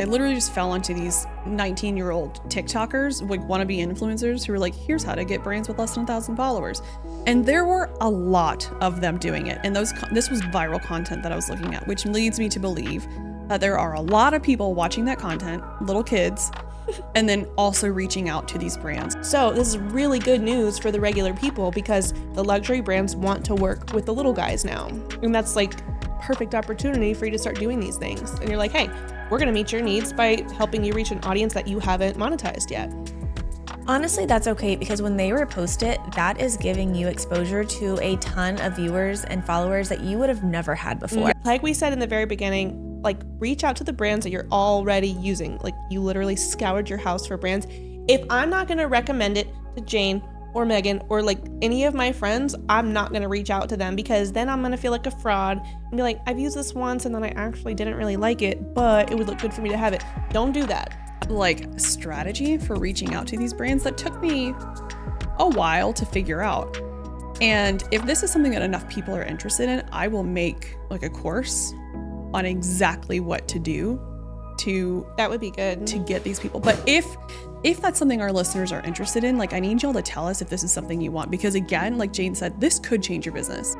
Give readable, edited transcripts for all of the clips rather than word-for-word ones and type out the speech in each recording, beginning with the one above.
I literally just fell onto these 19-year-old TikTokers, like wannabe influencers who were like, here's how to get brands with less than 1,000 followers. And there were a lot of them doing it. And this was viral content that I was looking at, which leads me to believe that there are a lot of people watching that content, little kids, and then also reaching out to these brands. So this is really good news for the regular people because the luxury brands want to work with the little guys now. And that's like perfect opportunity for you to start doing these things. And you're like, hey, we're going to meet your needs by helping you reach an audience that you haven't monetized yet. Honestly, that's okay because when they repost it, that is giving you exposure to a ton of viewers and followers that you would have never had before. Like we said in the very beginning, like reach out to the brands that you're already using. Like you literally scoured your house for brands. If I'm not going to recommend it to Jane or Megan or like any of my friends, I'm not going to reach out to them because then I'm going to feel like a fraud and be like, I've used this once and then I actually didn't really like it, but it would look good for me to have it. Don't do that. Like strategy for reaching out to these brands that took me a while to figure out. And if this is something that enough people are interested in, I will make like a course on exactly what to do that would be good to get these people. But if that's something our listeners are interested in, like I need y'all to tell us if this is something you want, because again, like Jane said, this could change your business.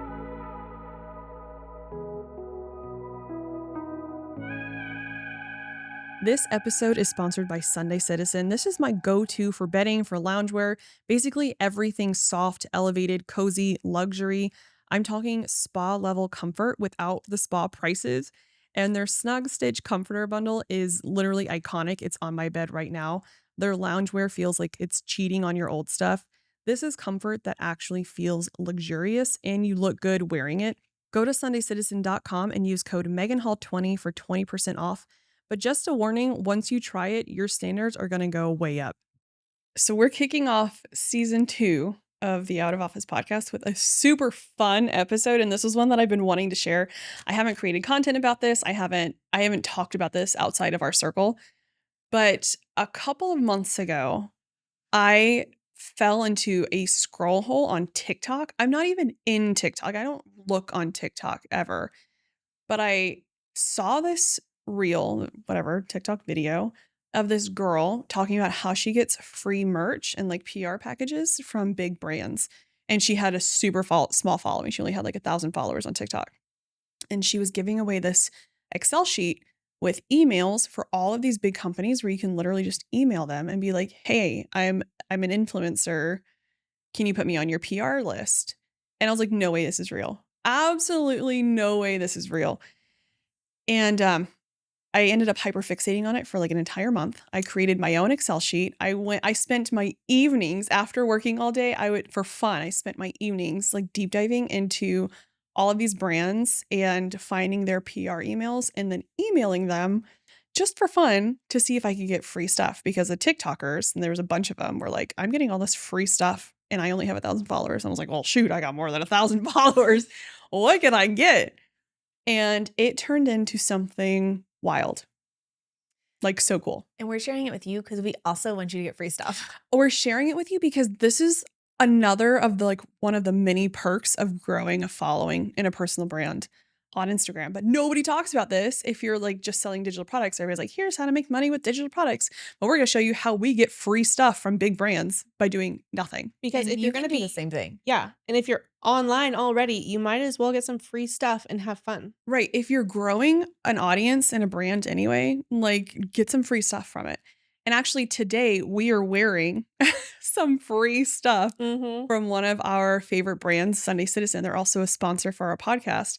This episode is sponsored by Sunday Citizen. This is my go-to for bedding, for loungewear, basically everything soft, elevated, cozy, luxury. I'm talking spa level comfort without the spa prices. And their Snug Stitch Comforter Bundle is literally iconic. It's on my bed right now. Their loungewear feels like it's cheating on your old stuff. This is comfort that actually feels luxurious and you look good wearing it. Go to sundaycitizen.com and use code MEGANHALL20 for 20% off. But just a warning, once you try it, your standards are going to go way up. So we're kicking off season 2 of the Out of Office podcast with a super fun episode. And this is one that I've been wanting to share. I haven't created content about this. I haven't talked about this outside of our circle. But a couple of months ago, I fell into a scroll hole on TikTok. I'm not even in TikTok. I don't look on TikTok ever. But I saw this reel, whatever, TikTok video of this girl talking about how she gets free merch and like PR packages from big brands. And she had a super small following. She only had like 1,000 followers on TikTok. And she was giving away this Excel sheet with emails for all of these big companies where you can literally just email them and be like, hey, I'm an influencer. Can you put me on your PR list? And I was like, no way this is real. Absolutely no way this is real. And I ended up hyperfixating on it for like an entire month. I created my own Excel sheet. I spent my evenings after working all day. For fun, I spent my evenings like deep diving into all of these brands and finding their PR emails and then emailing them just for fun to see if I could get free stuff, because the TikTokers, and there was a bunch of them, were like, I'm getting all this free stuff and I only have 1,000 followers. And I was like, well, shoot, I got more than 1,000 followers. What can I get? And it turned into something wild. Like so cool. And we're sharing it with you because we also want you to get free stuff. We're sharing it with you because this is another of the one of the many perks of growing a following in a personal brand on Instagram. But nobody talks about this. If you're like just selling digital products, everybody's like, here's how to make money with digital products. But we're going to show you how we get free stuff from big brands by doing nothing. Because if you're going to be the same thing. Yeah. And if you're online already, you might as well get some free stuff and have fun. Right. If you're growing an audience and a brand anyway, like get some free stuff from it. And actually today we are wearing some free stuff from one of our favorite brands, Sunday Citizen. They're also a sponsor for our podcast.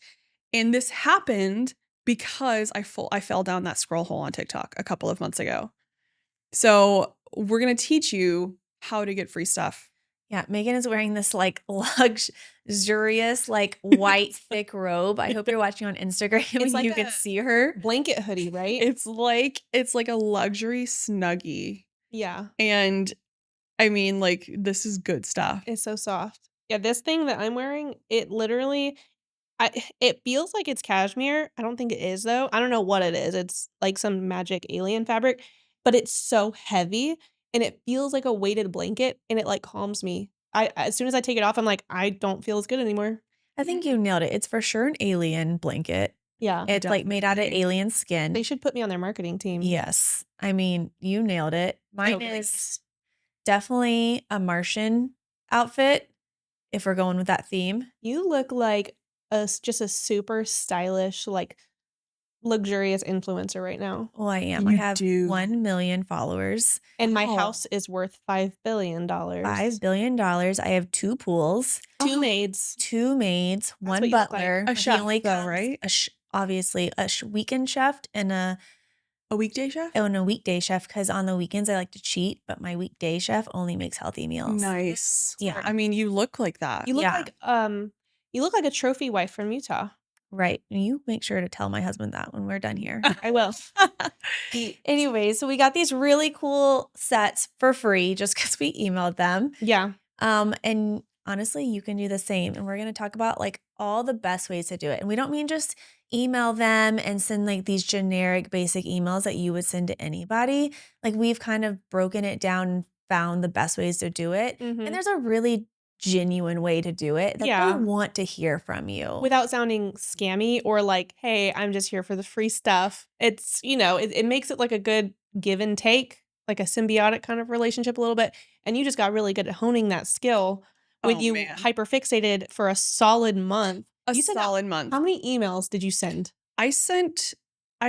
And this happened because I fell down that scroll hole on TikTok a couple of months ago. So we're going to teach you how to get free stuff. Yeah, Megan is wearing this like luxurious, like white thick robe. I hope you're watching on Instagram and like you can see her. Blanket hoodie, right? It's like a luxury Snuggie. Yeah. And I mean, like, this is good stuff. It's so soft. Yeah, this thing that I'm wearing, it literally, it feels like it's cashmere. I don't think it is, though. I don't know what it is. It's like some magic alien fabric, but it's so heavy and it feels like a weighted blanket and it like calms me. As soon as I take it off, I'm like, I don't feel as good anymore. I think you nailed it. It's for sure an alien blanket. Yeah. It's like made out of Definitely. alien skin. They should put me on their marketing team. Yes. I mean, you nailed it. Mine Okay. is definitely a Martian outfit if we're going with that theme. You look like just a super stylish, like luxurious influencer right now. Oh, I am. I You have do. 1 million followers, And my Wow. house is worth $5 billion. $5 billion. I have 2 pools, Two Oh. maids. 2 maids, what 1 you look like. butler. A He chef, only though, comes right? obviously a weekend chef and a weekday chef? weekday chef, because on the weekends I like to cheat, but my weekday chef only makes healthy meals. Nice. Yeah. I mean, you look like that. You look Yeah. like you look like a trophy wife from Utah. Right. And you make sure to tell my husband that when we're done here. I will. Anyway, so we got these really cool sets for free just because we emailed them. Yeah. And honestly, you can do the same. And we're going to talk about like all the best ways to do it. And we don't mean just email them and send like these generic basic emails that you would send to anybody. Like we've kind of broken it down and found the best ways to do it. Mhm. And there's a really genuine way to do it that Yeah. they want to hear from you. Without sounding scammy or like, hey, I'm just here for the free stuff. It's, it makes it like a good give and take, like a symbiotic kind of relationship a little bit. And you just got really good at honing that skill when Oh, you man. hyperfixated for a solid month. A You sent out- solid month. How many emails did you send? I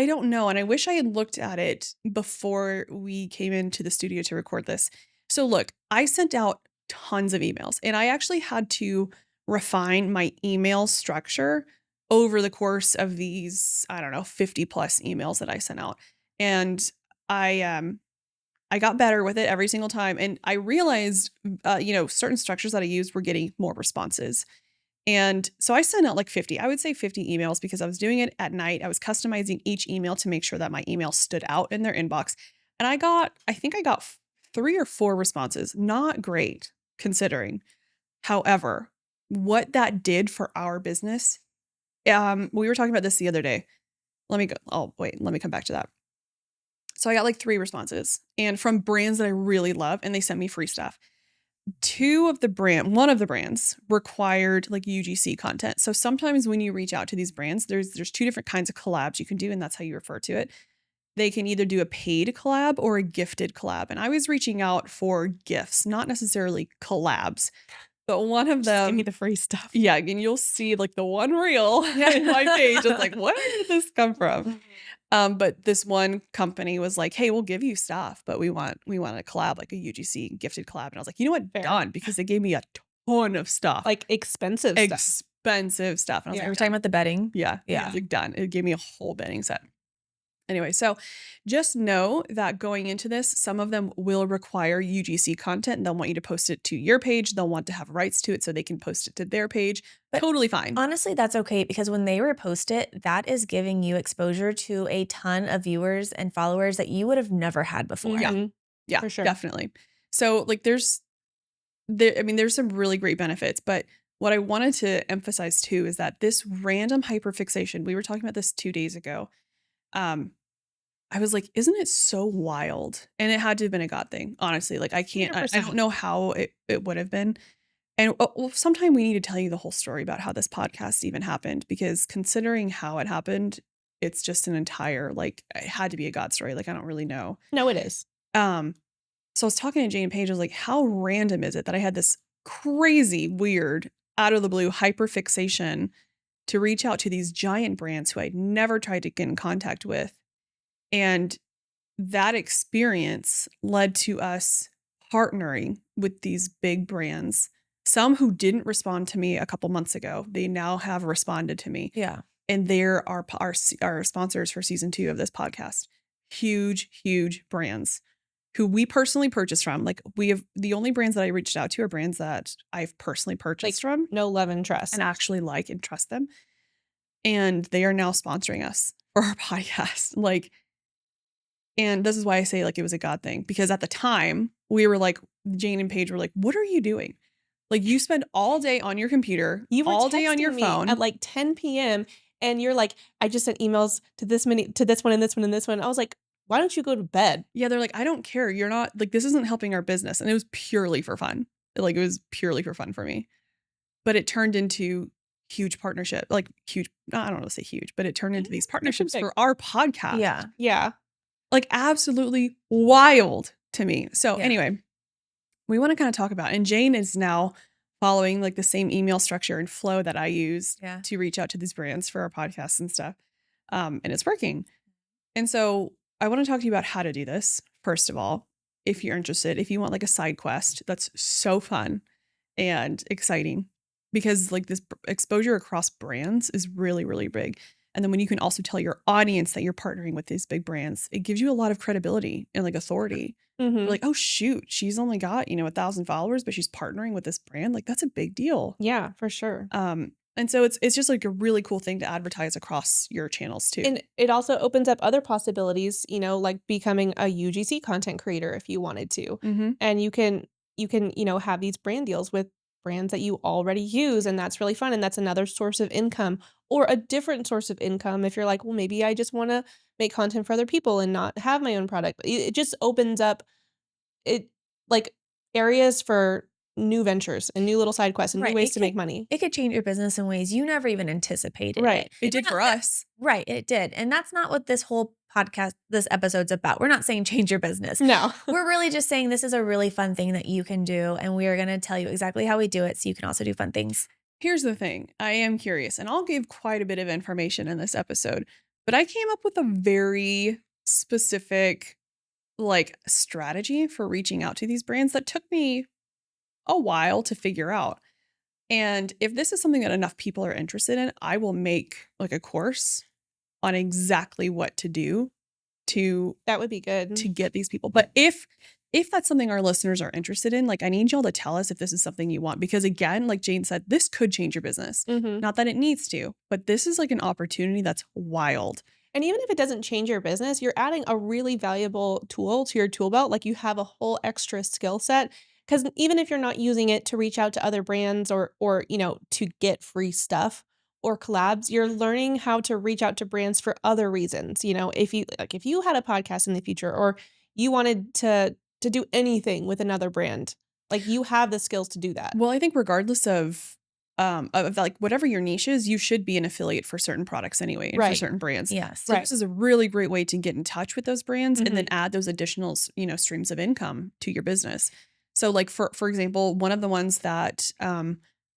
don't know. And I wish I had looked at it before we came into the studio to record this. So look, I sent out tons of emails and I actually had to refine my email structure over the course of these, I don't know, 50 plus emails that I sent out. And I got better with it every single time. And I realized, certain structures that I used were getting more responses. And so I sent out like 50, I would say 50 emails because I was doing it at night. I was customizing each email to make sure that my email stood out in their inbox. And I think I got 3 or 4 responses. Not great considering. However, what that did for our business, we were talking about this the other day. Let me come back to that. So I got like 3 responses and from brands that I really love and they sent me free stuff. One of the brands required like UGC content. So sometimes when you reach out to these brands, there's 2 different kinds of collabs you can do, and that's how you refer to it. They can either do a paid collab or a gifted collab. And I was reaching out for gifts, not necessarily collabs. But one of Just give them, me the free stuff. yeah, and you'll see like the one reel in my page. It's like, where did this come from? But this one company was like, hey, we'll give you stuff, but we want a collab, like a UGC gifted collab. And I was like, you know what? Fair. Done, because they gave me a ton of stuff. Like expensive stuff. Expensive stuff. And I was Yeah. We're like, talking about the bedding. yeah. Like done. It gave me a whole bedding set. Anyway, so just know that going into this, some of them will require UGC content and they'll want you to post it to your page. They'll want to have rights to it so they can post it to their page. But totally fine. Honestly, that's okay because when they repost it, that is giving you exposure to a ton of viewers and followers that you would have never had before. Mhm. Yeah, for sure. definitely. So like there's some really great benefits, but what I wanted to emphasize too is that this random hyperfixation, we were talking about this 2 days ago. I was like, isn't it so wild? And it had to have been a God thing, honestly. Like I can't, I 100%. don't know how it would have been. And well, sometime we need to tell you the whole story about how this podcast even happened, because considering how it happened, it's just an entire, like, it had to be a God story. Like, I don't really know. No, it is. So I was talking to Jane Page. I was like, how random is it that I had this crazy, weird, out of the blue hyperfixation to reach out to these giant brands who I'd never tried to get in contact with. And that experience led to us partnering with these big brands. Some who didn't respond to me a couple months ago, they now have responded to me. Yeah. And they're our sponsors for season 2 of this podcast. Huge, huge brands who we personally purchased from. Like we have the only brands that I reached out to are brands that I've personally purchased from No love and trust. and actually like and trust them. And they are now sponsoring us for our podcast. And this is why I say like it was a God thing, because at the time we were like, Jane and Paige were like, what are you doing? Like you spend all day on your computer, You were all day on your texting me phone. at like 10 p.m. and you're like, I just sent emails to this one and this one and this one. I was like, why don't you go to bed? Yeah, they're like, I don't care. You're not like, this isn't helping our business. And it was purely for fun. Like it was purely for fun for me. But it turned into huge partnership, like huge, I don't want to say huge, but it turned into these partnerships big. for our podcast. Yeah. Yeah. Like absolutely wild to me. So Yeah. anyway, we want to kind of talk about, and Jane is now following like the same email structure and flow that I use Yeah. to reach out to these brands for our podcasts and stuff. And it's working. And so I want to talk to you about how to do this. First of all, if you're interested, if you want like a side quest, that's so fun and exciting because like this exposure across brands is really, really big. And then when you can also tell your audience that you're partnering with these big brands, it gives you a lot of credibility and like authority. Mm-hmm. You're like, oh shoot, she's only got, 1,000 followers, but she's partnering with this brand. Like that's a big deal. Yeah, for sure. And so it's just like a really cool thing to advertise across your channels too. And it also opens up other possibilities, like becoming a UGC content creator if you wanted to. Mm-hmm. And you can, have these brand deals with brands that you already use. And that's really fun. And that's another source of income or a different source of income. If you're like, well, maybe I just want to make content for other people and not have my own product. It just opens up like areas for new ventures and new little side quests and new ways to make money. It could change your business in ways you never even anticipated. Right. It did for us. Right. It did. And that's not what this whole podcast, this episode's about. We're not saying change your business. No. We're really just saying this is a really fun thing that you can do. And we are going to tell you exactly how we do it so you can also do fun things. Here's the thing. I am curious, and I'll give quite a bit of information in this episode, but I came up with a very specific like strategy for reaching out to these brands that took me a while to figure out. And if this is something that enough people are interested in, I will make like a course on exactly what to do to That would be good. to get these people. But if that's something our listeners are interested in, like I need y'all to tell us if this is something you want, because again, like Jane said, this could change your business. Mm-hmm. Not that it needs to, but this is like an opportunity that's wild. And even if it doesn't change your business, you're adding a really valuable tool to your tool belt. Like you have a whole extra skill set. Because even if you're not using it to reach out to other brands or to get free stuff or collabs, you're learning how to reach out to brands for other reasons. If you had a podcast in the future or you wanted to do anything with another brand, like you have the skills to do that. Well, I think regardless of like whatever your niche is, you should be an affiliate for certain products anyway, and for Right. certain brands. Yes. So this is a really great way to get in touch with those brands and then Mhm. add those additional, streams of income to your business. So like for example, one of the ones that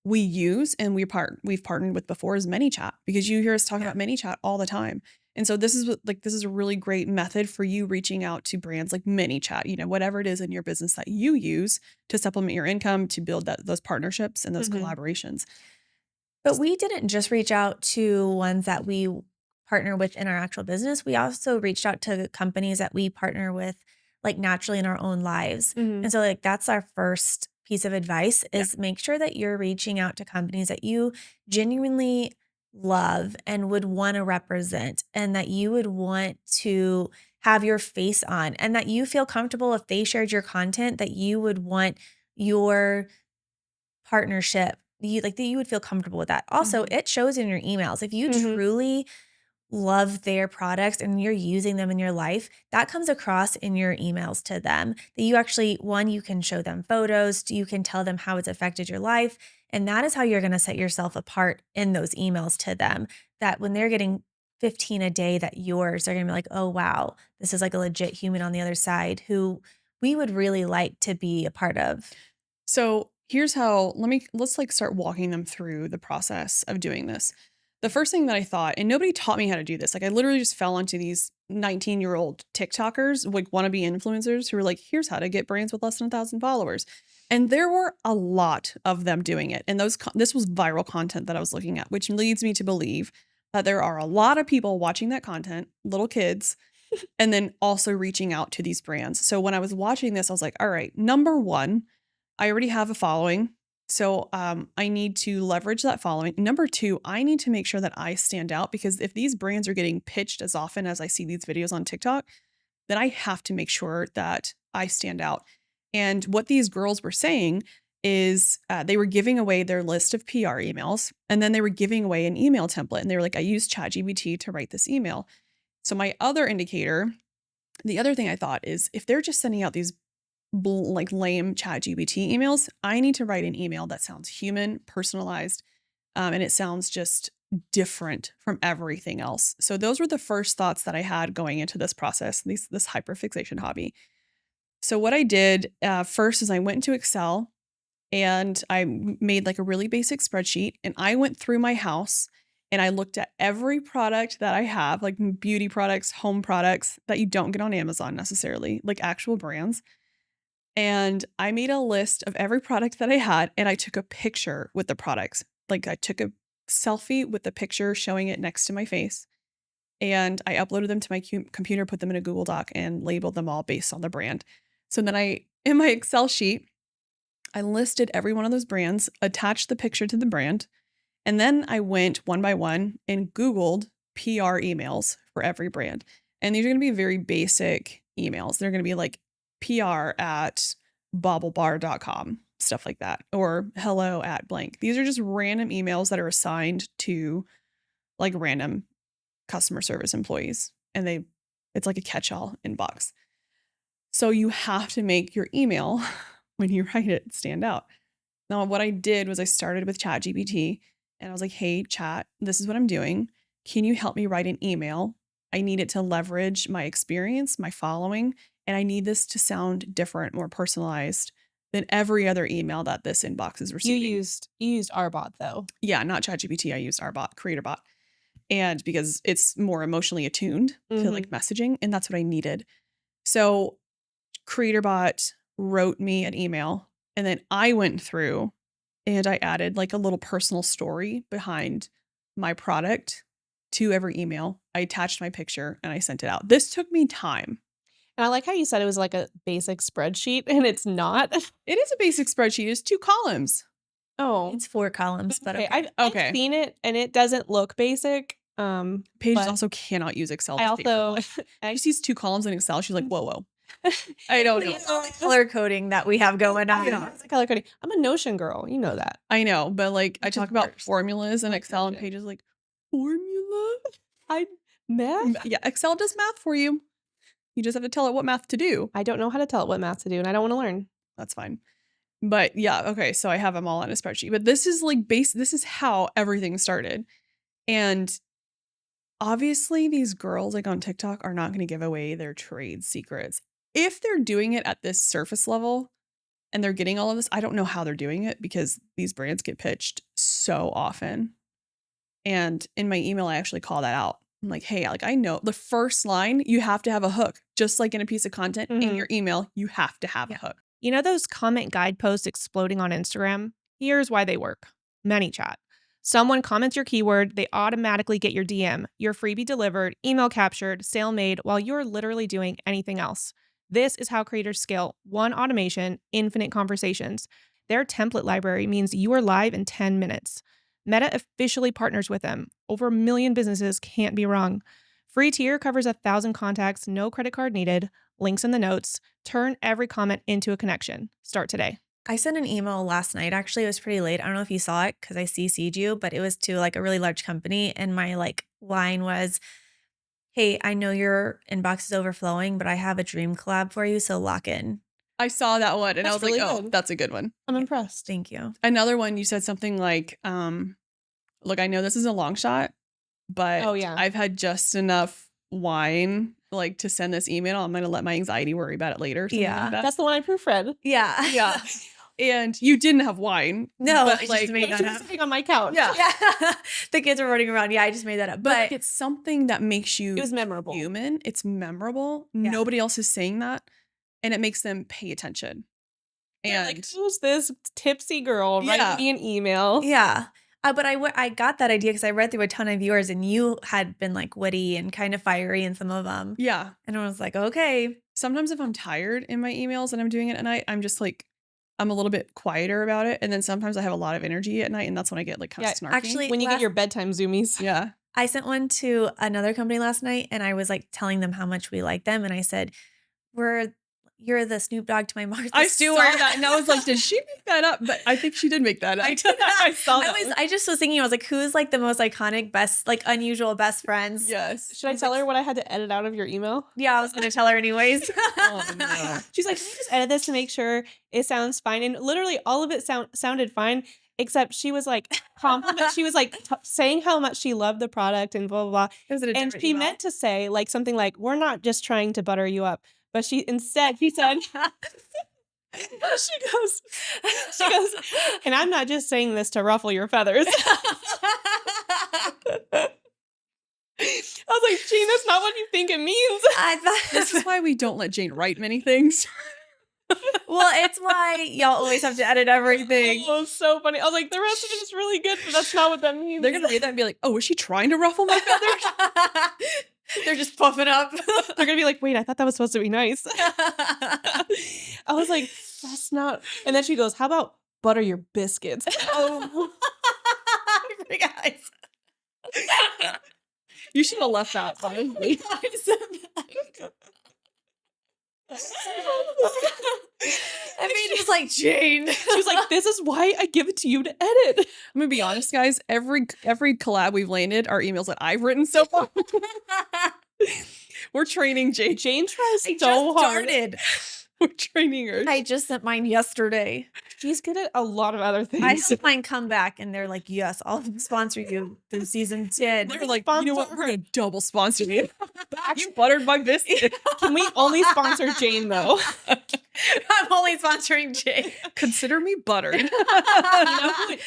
we use and we've partnered with before is ManyChat, because you hear us talk about ManyChat all the time. And so this is a really great method for you reaching out to brands like ManyChat, whatever it is in your business that you use to supplement your income, to build those partnerships and those Mhm. collaborations. But we didn't just reach out to ones that we partner with in our actual business. We also reached out to companies that we partner with like naturally in our own lives. Mhm. And so like that's our first piece of advice is make sure that you're reaching out to companies that you genuinely love and would want to represent and that you would want to have your face on and that you feel comfortable if they shared your content that you would want your partnership that you would feel comfortable with that. Also, it shows in your emails. If you Mhm. truly love their products and you're using them in your life, that comes across in your emails to them. That you actually, one, you can show them photos, you can tell them how it's affected your life. And that is how you're going to set yourself apart in those emails to them. That when they're getting 15 a day that yours, they're going to be like, oh, wow, this is like a legit human on the other side who we would really like to be a part of. So here's how, let's like start walking them through the process of doing this. The first thing that I thought, and nobody taught me how to do this, like I literally just fell onto these 19-year-old TikTokers, like wannabe influencers who were like, here's how to get brands with less than 1,000 followers. And there were a lot of them doing it. And this was viral content that I was looking at, which leads me to believe that there are a lot of people watching that content, little kids, and then also reaching out to these brands. So when I was watching this, I was like, all right, number one, I already have a following. So I need to leverage that following. Number two, I need to make sure that I stand out, because if these brands are getting pitched as often as I see these videos on TikTok, then I have to make sure that I stand out. And what these girls were saying is they were giving away their list of PR emails, and then they were giving away an email template. And they were like, I used ChatGPT to write this email. So my other indicator, the other thing I thought is if they're just sending out these like lame ChatGPT emails, I need to write an email that sounds human, personalized, and it sounds just different from everything else. So those were the first thoughts that I had going into this process, this hyperfixation hobby. So what I did first is I went into Excel and I made like a really basic spreadsheet, and I went through my house and I looked at every product that I have, like beauty products, home products that you don't get on Amazon necessarily, like actual brands. And I made a list of every product that I had, and I took a picture with the products. Like I took a selfie with the picture showing it next to my face, and I uploaded them to my computer, put them in a Google Doc, and labeled them all based on the brand. So then in my Excel sheet, I listed every one of those brands, attached the picture to the brand, and then I went one by one and Googled PR emails for every brand. And these are going to be very basic emails. They're going to be like PR@bobblebar.com, stuff like that, or hello@blank. These are just random emails that are assigned to like random customer service employees. And it's like a catch-all inbox. So you have to make your email when you write it stand out. Now, what I did was I started with ChatGPT and I was like, hey, chat, this is what I'm doing. Can you help me write an email? I need it to leverage my experience, my following, and I need this to sound different, more personalized than every other email that this inbox is receiving. You used Arbot though. Yeah, not ChatGPT. I used Arbot, CreatorBot. And because it's more emotionally attuned to like messaging, and that's what I needed. So CreatorBot wrote me an email, and then I went through and I added like a little personal story behind my product to every email. I attached my picture and I sent it out. This took me time. And I like how you said it was like a basic spreadsheet, and it's not. It is a basic spreadsheet. It's 2 columns. Oh, It's 4 columns, but okay. I've seen it, and it doesn't look basic. Paige also cannot use Excel. I also she sees 2 columns in Excel. She's like, whoa. I don't know. The color coding that we have going on. Yeah, it's color coding. I'm a Notion girl. You know that. I know, but like I talk about formulas in Excel, and Paige is like, formula? Math? Yeah, Excel does math for you. You just have to tell it what math to do. I don't know how to tell it what math to do, and I don't want to learn. That's fine. But yeah, okay, so I have them all on a spreadsheet. But this is like this is how everything started. And obviously these girls like on TikTok are not going to give away their trade secrets. If they're doing it at this surface level and they're getting all of this, I don't know how they're doing it because these brands get pitched so often. And in my email, I actually call that out. I'm like, hey, like I know the first line, you have to have a hook, just like in a piece of content in your email, you have to have a hook. You know those comment guideposts exploding on Instagram? Here's why they work. ManyChat. Someone comments your keyword, they automatically get your DM, your freebie delivered, email captured, sale made, while you're literally doing anything else. This is how creators scale. One automation, infinite conversations. Their template library means you are live in 10 minutes. Meta officially partners with them. Over 1 million businesses, can't be wrong. Free tier covers 1,000 contacts, no credit card needed. Links in the notes. Turn every comment into a connection. Start today. I sent an email last night. Actually, it was pretty late. I don't know if you saw it because I CC'd you, but it was to like a really large company. And my like line was, hey, I know your inbox is overflowing, but I have a dream collab for you. So lock in. I saw that one and That's I was really like, oh, good. that's a good one. I'm impressed. Thank you. Another one, you said something like, look, I know this is a long shot, but I've had just enough wine like to send this email. I'm going to let my anxiety worry about it later. Yeah. Like that. That's the one I proofread. Yeah. Yeah. And you didn't have wine. No, but I like just made that up. Sitting on my couch. Yeah. The kids are running around. Yeah, I just made that up. But like, it's something that makes you It was memorable. human. It's memorable. Yeah. Nobody else is saying that. And it makes them pay attention. And like, who's this tipsy girl writing me an email? Yeah. But I got that idea because I read through a ton of yours and you had been like witty and kind of fiery in some of them. Yeah. And I was like, okay. Sometimes if I'm tired in my emails and I'm doing it at night, I'm just like, I'm a little bit quieter about it. And then sometimes I have a lot of energy at night and that's when I get like kind of snarky. Actually, when you get your bedtime zoomies. Yeah. I sent one to another company last night and I was like telling them how much we like them. And I said, you're the Snoop Dogg to my Martha. I still wear that. And I was like, did she make that up? But I think she did make that up. I saw that. I just was thinking, I was like, who's like the most iconic, best, like unusual best friends? Yes. Should I tell her what I had to edit out of your email? Yeah, I was going to tell her anyways. Oh, no. She's like, can you just edit this to make sure it sounds fine? And literally all of it sounded fine. except she was like she was like saying how much she loved the product and blah blah blah. Is it a And different she email? meant to say like something like, "We're not just trying to butter you up," but she said, she goes, and I'm not just saying this to ruffle your feathers. I was like, Jane, that's not what you think it means. I thought This is why we don't let Jane write many things. well, it's why y'all always have to edit everything. Oh, it's so funny. I was like, the rest of it is really good, but that's not what that means. They're gonna read that and be like, "Oh, was she trying to ruffle my feathers?" They're just puffing up. They're gonna be like, wait, I thought that was supposed to be nice. I was like, that's not. And then she goes, how about butter your biscuits? Oh, I forgot. You should have left that, honestly. I mean, it was like Jane. She was like, this is why I give it to you to edit. I'm gonna be honest, guys. Every collab we've landed are emails that I've written so far. We're training Jane. Jane tries I so just hard. started. We're training her. I just sent mine yesterday. She's good at a lot of other things. I had mine come back and they're like, yes, I'll sponsor you through season 10. They're like, you know what? Sponsor. We're gonna double sponsor you. You buttered my biscuit. Can we only sponsor Jane though? I'm only sponsoring Jane. Consider me buttered.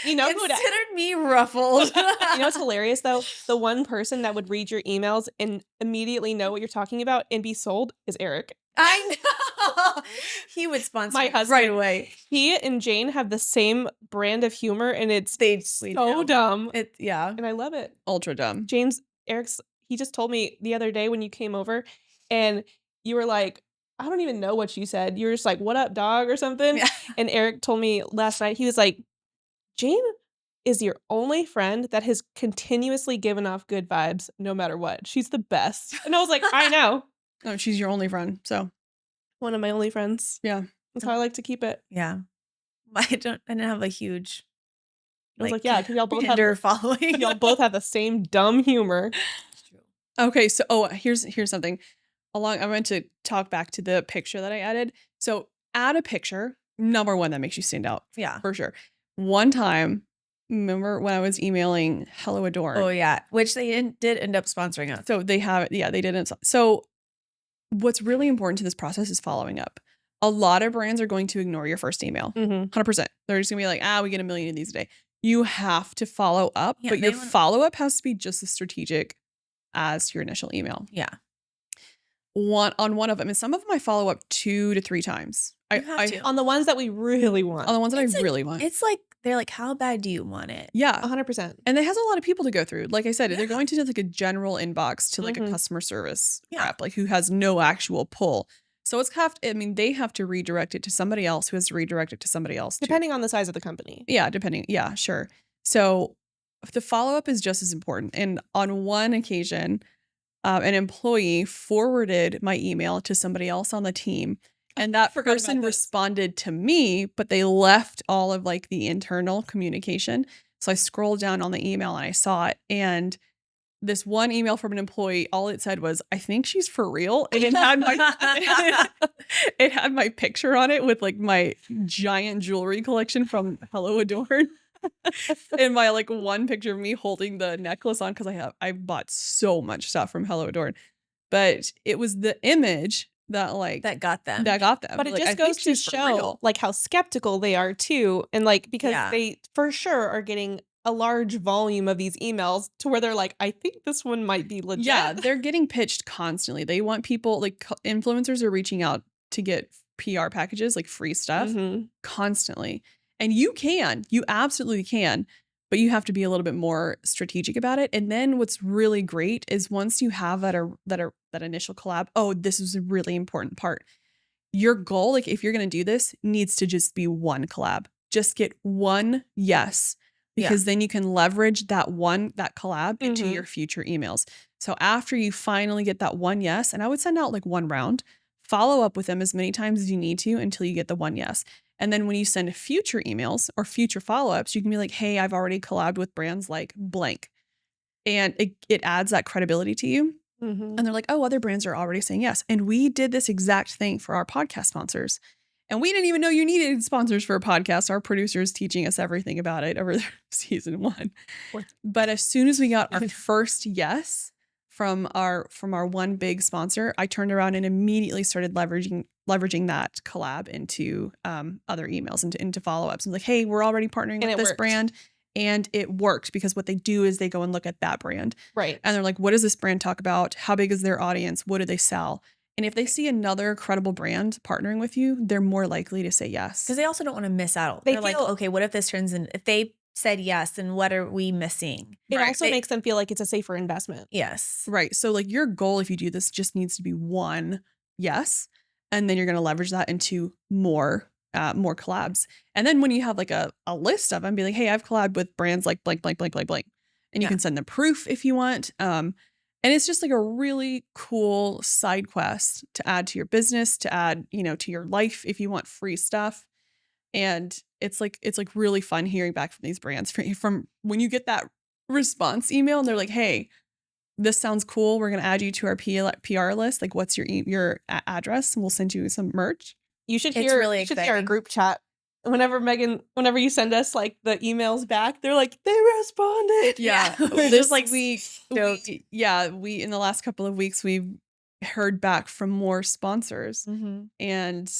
You know who would, Considered me ruffled. you know what's hilarious though? The one person that would read your emails and immediately know what you're talking about and be sold is Eric. I know. He would sponsor My me husband. right away. He and Jane have the same brand of humor and it's We so know. dumb. Yeah. And I love it. Ultra dumb. He just told me the other day when you came over and you were like, I don't even know what you said. You were just like, what up, dog, or something. Yeah. And Eric told me last night, he was like, Jane is your only friend that has continuously given off good vibes no matter what. She's the best. And I was like, I know. Oh, she's your only friend. So One of my only friends. yeah. That's how I like to keep it. Yeah. I didn't have a huge I was like, yeah, because y'all both have Tinder following. y'all both have the same dumb humor. Okay, so here's something. I went to talk back to the picture that I added. So add a picture, number one, that makes you stand out Yeah. for sure. One time, remember when I was emailing Hello Adorn? Oh yeah. Which they did end up sponsoring us. So they have, yeah, they didn't. So what's really important to this process is following up. A lot of brands are going to ignore your first email. 100%. They're just gonna be like, we get 1 million of these a day. You have to follow up, Yeah, but your follow up has to be just as strategic as your initial email. Yeah. One of them, and some of them I follow up 2 to 3 times. You have to. On the ones that we really want. On the ones that It's I like- really want. It's like they're like, how bad do you want it? Yeah. 100%. And it has a lot of people to go through. Like I said, they're Yeah. going to like a general inbox to like a Mhm. customer service Yeah. rep, like who has no actual pull. So they have to redirect it to somebody else who has to redirect it to somebody else. Too. Depending on the size of the company. Yeah, depending. Yeah, sure. So the follow-up is just as important. And on one occasion, an employee forwarded my email to somebody else on the team. And that forgot about person this. responded to me, but they left all of like the internal communication. So I scrolled down on the email and I saw it. And this one email from an employee, all it said was, I think she's for real. And it had it had my picture on it with like my giant jewelry collection from Hello Adorn. And my like one picture of me holding the necklace on because I've bought so much stuff from Hello Adorn. But it was the image that like That got them. that got them. But it Like, I just think goes to she's for show real. like how skeptical they are too. And like, because Yeah. they for sure are getting a large volume of these emails to where they're like, I think this one might be legit. Yeah, they're getting pitched constantly. They want people like influencers are reaching out to get PR packages, like free stuff Mhm. constantly. And you absolutely can, but you have to be a little bit more strategic about it. And then what's really great is once you have that initial collab, this is a really important part. Your goal, like if you're going to do this, needs to just be one collab. Just get one yes, because then you can leverage that collab into Mhm. your future emails. So after you finally get that one yes, and I would send out like one round, follow up with them as many times as you need to until you get the one yes. And then when you send future emails or future follow-ups, you can be like, hey, I've already collabed with brands like blank. And it adds that credibility to you. Mhm. And they're like, other brands are already saying yes. And we did this exact thing for our podcast sponsors. And we didn't even know you needed sponsors for a podcast. Our producer's teaching us everything about it over season 1. But as soon as we got our first yes from our one big sponsor, I turned around and immediately started leveraging that collab into other emails, into follow-ups. I'm like, hey, we're already partnering with this brand. And it worked because what they do is they go and look at that brand. Right. And they're like, what does this brand talk about? How big is their audience? What do they sell? And if they see another credible brand partnering with you, they're more likely to say yes. Because they also don't want to miss out. They're like, okay, what if this turns in, if they said yes, then what are we missing? It also makes them feel like it's a safer investment. Yes. Right. So like your goal, if you do this, just needs to be one yes. And then you're going to leverage that into more collabs. And then when you have like a list of them, be like, hey, I've collabed with brands like blank, blank, blank, blank, blank. And you can send them proof if you want. And it's just like a really cool side quest to add to your business, to add, to your life if you want free stuff. And it's like really fun hearing back from these brands from when you get that response email and they're like, hey, this sounds cool. We're going to add you to our PR list. Like, what's your address? And we'll send you some merch. You should hear our group chat. Whenever you send us like the emails back, they're like, they responded. Yeah. There's like we in the last couple of weeks, we've heard back from more sponsors. Mm-hmm. And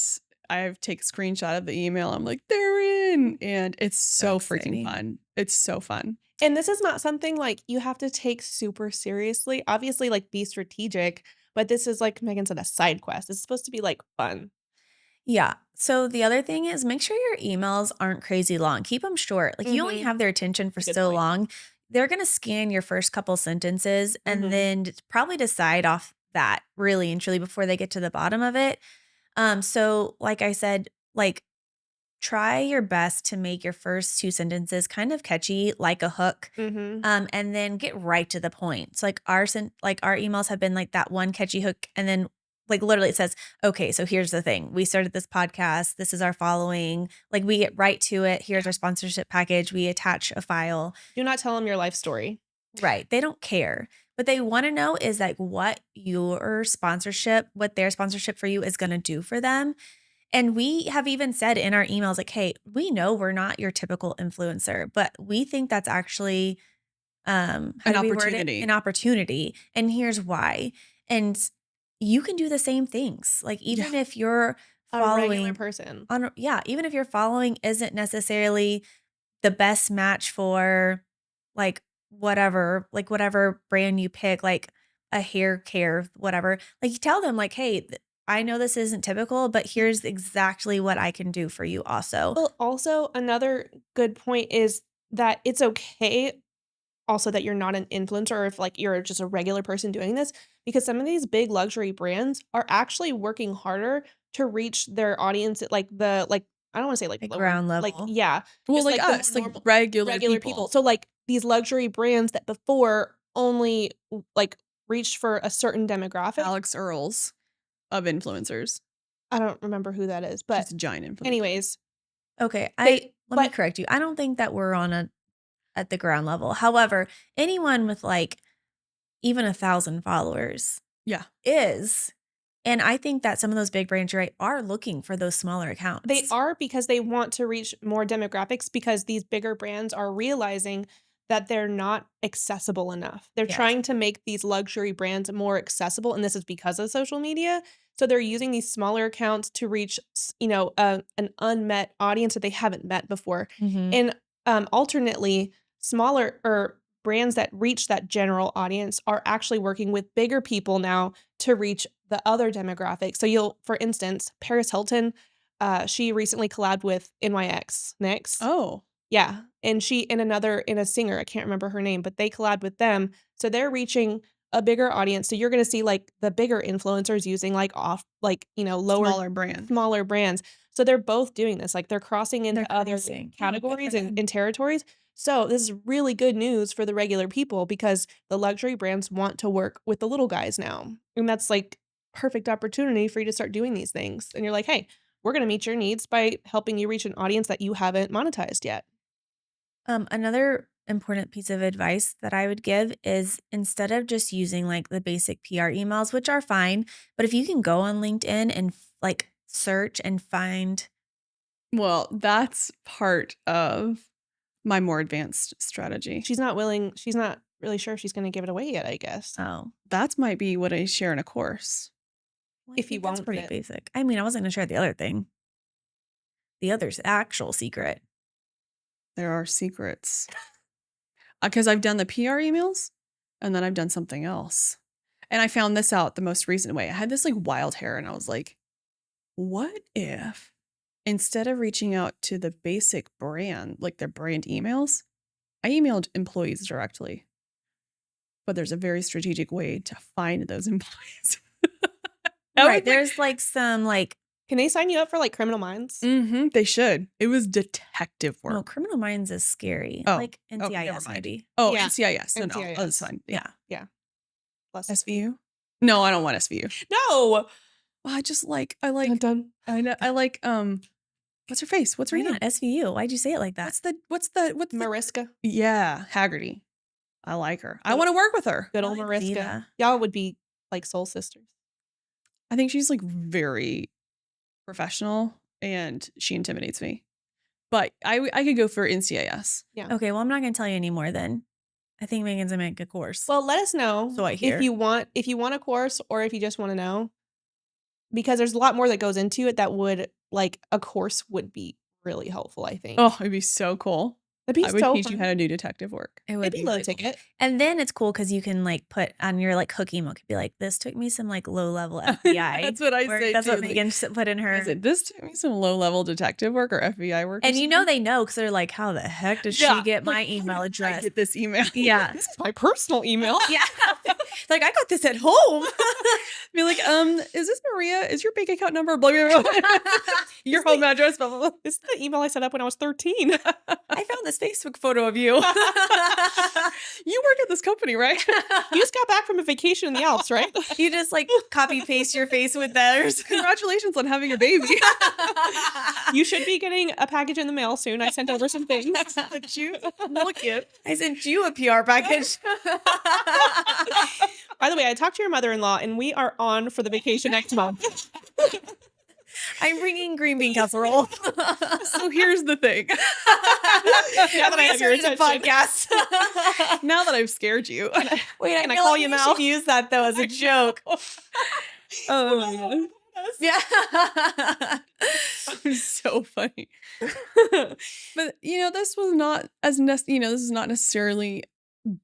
I've taken a screenshot of the email. I'm like, they're in. And it's so freaking fun. It's so fun. And this is not something like you have to take super seriously. Obviously, like be strategic, but this is like Megan said, a side quest. It's supposed to be like fun. Yeah. So the other thing is make sure your emails aren't crazy long. Keep them short. Like you only have their attention for so long. They're going to scan your first couple sentences and then probably decide off that really and truly before they get to the bottom of it. So like I said, like try your best to make your first 2 sentences kind of catchy, like a hook, and then get right to the point. So like our emails have been like that one catchy hook, and then like literally it says, okay, so here's the thing. We started this podcast. This is our following. Like we get right to it. Here's our sponsorship package. We attach a file. Do not tell them your life story. Right. They don't care. What they want to know is like what their sponsorship for you is going to do for them. And we have even said in our emails, like, hey, we know we're not your typical influencer, but we think that's actually an opportunity. An opportunity. And here's why. And you can do the same things. Like even if you're following a regular person. Even if your following isn't necessarily the best match for like whatever brand you pick, like a hair care, whatever, like you tell them like, hey, I know this isn't typical, but here's exactly what I can do for you also. Well, also another good point is that it's okay also that you're not an influencer or if like you're just a regular person doing this, because some of these big luxury brands are actually working harder to reach their audience at like I don't want to say like ground level. Like, yeah. Well, like us, like regular people. So like these luxury brands that before only like reached for a certain demographic. Alex Earls of influencers. I don't remember who that is, but she's a giant influencer. Anyways. Okay. Let me correct you. I don't think that we're at the ground level. However, anyone with like even 1,000 followers is. And I think that some of those big brands are looking for those smaller accounts. They are, because they want to reach more demographics, because these bigger brands are realizing that they're not accessible enough. They're trying to make these luxury brands more accessible, and this is because of social media. So they're using these smaller accounts to reach, an unmet audience that they haven't met before. And alternately, smaller or brands that reach that general audience are actually working with bigger people now to reach the other demographic. So for instance, Paris Hilton, she recently collabed with NYX Next. Oh. Yeah. And a singer, I can't remember her name, but they collabed with them. So they're reaching a bigger audience. So you're going to see like the bigger influencers using smaller brands. So they're both doing this. Like they're crossing into other categories and territories. So this is really good news for the regular people, because the luxury brands want to work with the little guys now. And that's like perfect opportunity for you to start doing these things. And you're like, hey, we're going to meet your needs by helping you reach an audience that you haven't monetized yet. Another important piece of advice that I would give is, instead of just using like the basic PR emails, which are fine, but if you can go on LinkedIn and like search and find. Well, that's part of my more advanced strategy. She's not really sure she's going to give it away yet, I guess. Oh, That might be what I share in a course. well, If you that's want pretty it. basic. I mean, I wasn't gonna share the other thing. The other's actual secret. There are secrets. Because I've done the PR emails and then I've done something else. And I found this out the most recent way. I had this like wild hair and I was like, what if instead of reaching out to the basic brand, like their brand emails, I emailed employees directly. But there's a very strategic way to find those employees. Right. There's like some like Can they sign you up for like Criminal Minds? They should. It was detective work. no, Criminal Minds is scary. Oh, Like never NCIS mind. maybe. Oh, Yeah. NCIS. No, NCIS. that's fine. Yeah. Plus SVU? No, I don't want SVU. No. I Dun, dun. I like what's her face? What's her Why name? not SVU? Why'd you say it like that? What's the Mariska. Yeah, Haggerty. I like her. I Good- want to work with her. Good old I like Mariska. Zeta. Y'all would be like soul sisters. I think she's like very professional and she intimidates me. But I could go for NCIS. Okay, well, I'm not gonna tell you anymore then. I think Megan's gonna make a course. Well, let us know So I hear. if you want a course or if you just want to know. Because there's a lot more that goes into it that would like a course would be really helpful, I think. Oh, it'd be so cool. That'd be I would so teach fun. you how to do detective work. It would It'd be really low cool. ticket. And then it's cool because you can like put on your like hook email, could be like, this took me some like low level FBI. That's what I say. That's too. what Like, Megan put in her. I said, this took me some low level detective work or FBI work. or And you know something." they know because they're like, how the heck did Yeah, she get my like, email I address? get this email. Yeah. This is my personal email. Yeah. Like I got this at home. Be like, is this Maria? Is your bank account number? Blah, blah, blah. Your home address? Blah, blah, blah. This is the email I set up when I was 13. I found this Facebook photo of you. You work at this company, right? You just got back from a vacation in the Alps, right? You just like copy paste your face with theirs. Congratulations on having a baby. You should be getting a package in the mail soon. I sent over some things. Did you look it? I sent you a PR package. By the way, I talked to your mother-in-law and we are on for the vacation next month. I'm bringing green bean casserole. So here's the thing. Now that I have your Started a attention. podcast. Now that I've scared you. Wait, Can I feel call like you we Mel? should use that though as a joke. Oh my god. Yeah. So funny. But this was not this is not necessarily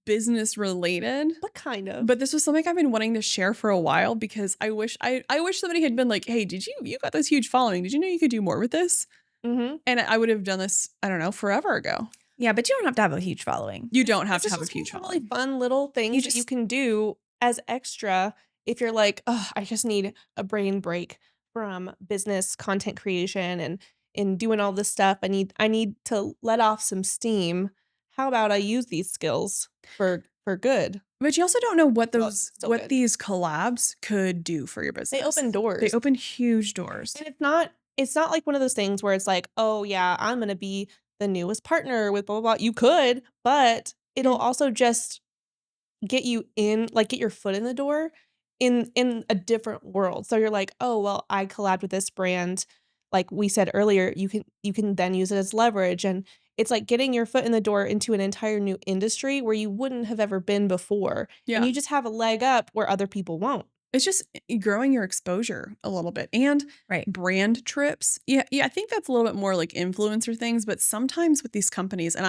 business related. But kind of. But this was something I've been wanting to share for a while because I wish somebody had been like, hey, you got this huge following. Did you know you could do more with this? Mm-hmm. And I would have done this, I don't know, forever ago. Yeah, but you don't have to have a huge following. You don't have to It's have a just huge really following. fun little things that you can do as extra if you're like, oh, I just need a brain break from business content creation and doing all this stuff. I need to let off some steam. How about I use these skills for good? But you also don't know what Well, it's still good. these collabs could do for your business. They open doors. They open huge doors. And it's not like one of those things where it's like, oh yeah, I'm gonna be the newest partner with blah blah blah. You could, but it'll also just get you in, like get your foot in the door in a different world. So you're like, oh well, I collabed with this brand. Like we said earlier, you can then use it as leverage. And it's like getting your foot in the door into an entire new industry where you wouldn't have ever been before. Yeah. And you just have a leg up where other people won't. It's just growing your exposure a little bit and Right. brand trips. Yeah, I think that's a little bit more like influencer things, but sometimes with these companies, and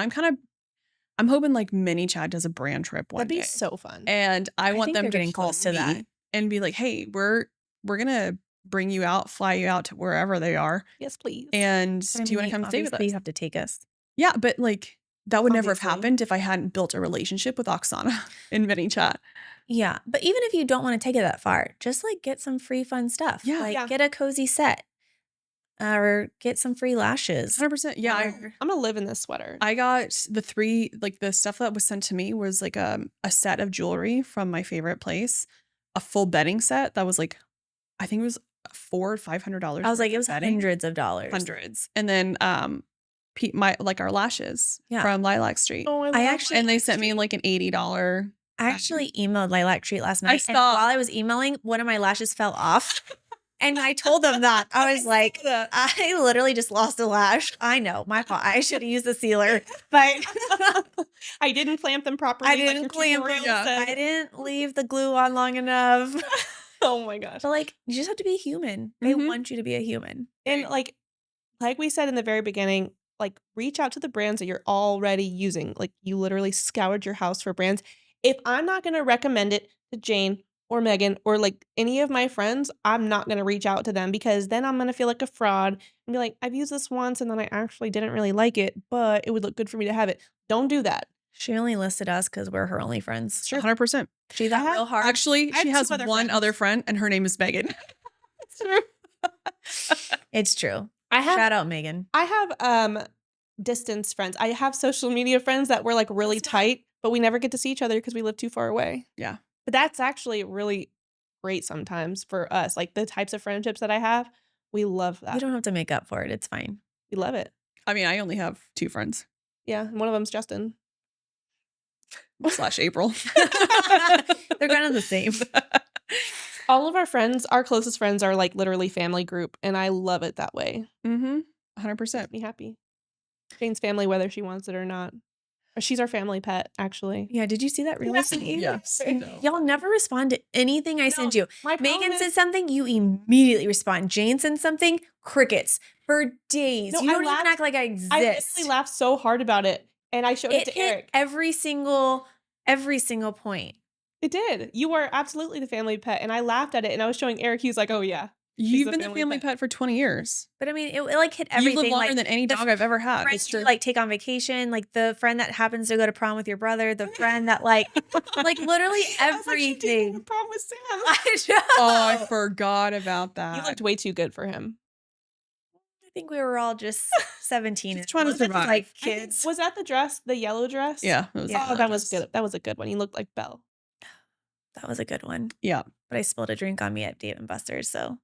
I'm hoping like Mini Chad does a brand trip one That'd be day. so fun. And I want think them they're to getting call close to me that. and be like, hey, we're gonna bring you out, fly you out to wherever they are. Yes, please. And But I do you want mean, to come stay with obviously us? You have to take us. Yeah, but like that would never have Obviously. happened if I hadn't built a relationship with Oksana in Mini Chat. Yeah, but even if you don't want to take it that far, just like get some free fun stuff. Yeah. Like Yeah. get a cozy set or get some free lashes. 100%. Yeah, I'm gonna live in this sweater. I got the stuff that was sent to me was like a set of jewelry from my favorite place, a full bedding set that was like, I think it was $400 or $500. I was like, worth it of was bedding. hundreds of dollars. Hundreds. And then our lashes Yeah. from Lilac Street. Oh, I actually- And they sent me like an $80. I actually emailed Lilac Treat last night. And saw. while I was emailing, one of my lashes fell off. And I told them that. I was like, I literally just lost a lash. I know, my fault. I should have used the sealer, but I didn't clamp them properly. I didn't clamp them. I didn't leave the glue on long enough. Oh my gosh. But like, you just have to be human. They want you to be a human. And like we said in the very beginning, like reach out to the brands that you're already using. Like you literally scoured your house for brands. If I'm not going to recommend it to Jane or Megan or like any of my friends, I'm not going to reach out to them because then I'm going to feel like a fraud and be like, I've used this once and then I actually didn't really like it, but it would look good for me to have it. Don't do that. She only listed us because we're her only friends. Sure. 100%. She thought real hard. Actually, she has one other friend and her name is Megan. It's true. It's true. Shout out Megan. I have distance friends. I have social media friends that we're like really tight, but we never get to see each other because we live too far away. Yeah. But that's actually really great sometimes for us. Like the types of friendships that I have, we love that. You don't have to make up for it. It's fine. We love it. I mean, I only have 2 friends. Yeah. And one of them's Justin. / April. They're kind of the same. All of our friends, our closest friends are like literally family group. And I love it that way. 100%. Makes me happy. Jane's family, whether she wants it or not. Or she's our family pet, actually. Yeah. Did you see that recently? Yes. Y'all never respond to anything I send you. Megan said something, you immediately respond. Jane sent something, crickets for days. No, you don't even act like I exist. I literally laughed so hard about it. And I showed it to hit Eric. Every single point. It did. You are absolutely the family pet. And I laughed at it. And I was showing Eric. He was like, oh, yeah. You've been the family pet for 20 years. But I mean, it like hit everything. You live longer like, than any dog I've ever had. It's true. Like take on vacation, like the friend that happens to go to prom with your brother, the friend that like literally everything. Like, prom with Sam. I know. Oh, I forgot about that. You looked way too good for him. I think we were all just 17 and trying to survive. Like kids. Was that the dress, the yellow dress? Yeah. That was good. That was a good one. You looked like Belle. That was a good one. Yeah. But I spilled a drink on me at Dave and Buster's, so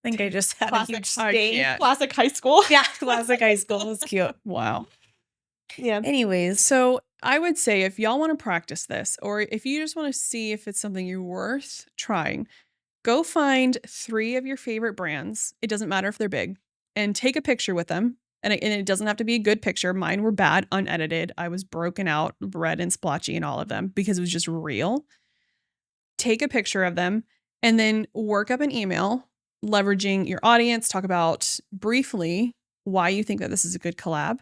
I think I just had classic a huge stain. Classic high school. Yeah, classic high school. It was cute. Wow. Yeah. Anyways. So I would say if y'all want to practice this, or if you just want to see if it's something you're worth trying, go find 3 of your favorite brands. It doesn't matter if they're big. And take a picture with them. And it doesn't have to be a good picture. Mine were bad, unedited. I was broken out, red and splotchy in all of them because it was just real. Take a picture of them and then work up an email leveraging your audience. Talk about briefly why you think that this is a good collab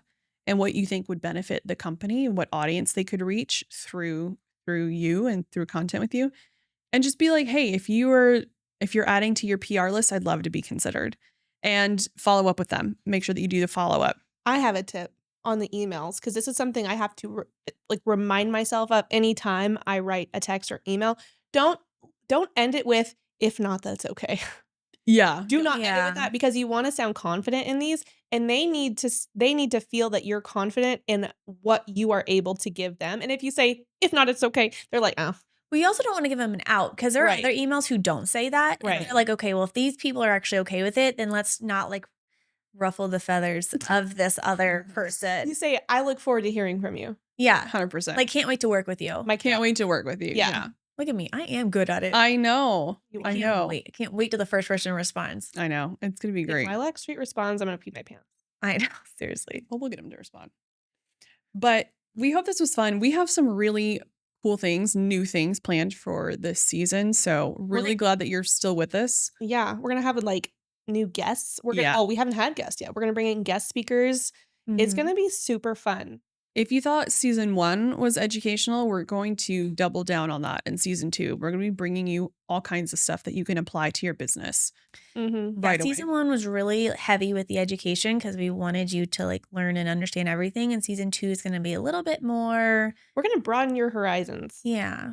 and what you think would benefit the company and what audience they could reach through you and through content with you. And just be like, hey, if you're adding to your PR list, I'd love to be considered. And follow up with them. Make sure that you do the follow up. I have a tip on the emails because this is something I have to remind myself of anytime I write a text or email. Don't end it with, if not, that's okay. Yeah. Do not end it with that because you want to sound confident in these and they need to feel that you're confident in what you are able to give them. And if you say, if not, it's okay, they're like, oh. We also don't want to give them an out because there are other emails who don't say that. Right. And they're like, okay, well, if these people are actually okay with it, then let's not like ruffle the feathers of this other person. You say, I look forward to hearing from you. Yeah. 100%. Like, can't wait to work with you. Can't wait to work with you. Yeah. Look at me. I am good at it. I know. I know. I can't wait till the first person responds. I know. It's going to be great. If Lilac Street responds, I'm going to pee my pants. I know. Seriously. Well, we'll get him to respond. But we hope this was fun. We have some really cool things, new things planned for this season. So really glad that you're still with us. Yeah. We're going to have like new guests. We haven't had guests yet. We're going to bring in guest speakers. Mm-hmm. It's going to be super fun. If you thought season 1 was educational, we're going to double down on that in season 2. We're going to be bringing you all kinds of stuff that you can apply to your business. Mm-hmm. Right away. Season 1 was really heavy with the education because we wanted you to like learn and understand everything. And season 2 is going to be a little bit more. We're going to broaden your horizons. Yeah.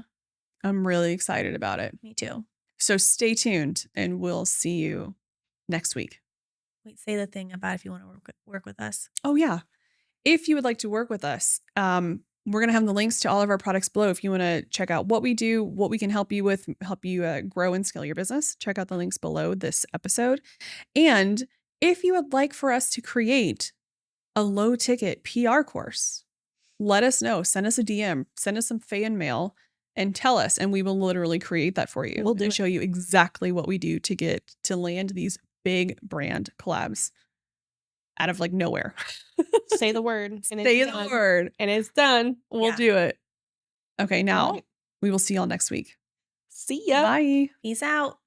I'm really excited about it. Me too. So stay tuned and we'll see you next week. Wait, say the thing about if you want to work with us. Oh, yeah. If you would like to work with us, we're going to have the links to all of our products below. If you want to check out what we do, what we can help you with, help you grow and scale your business, check out the links below this episode. And if you would like for us to create a low ticket PR course, let us know. Send us a DM, send us some fan mail, and tell us, and we will literally create that for you. We'll do and it. show you exactly what we do to get to land these big brand collabs out of like nowhere. Say the word. And Say it's the done. word. And it's done. We'll Yeah. do it. Okay, now All right. we will see y'all next week. See ya. Bye. Peace out.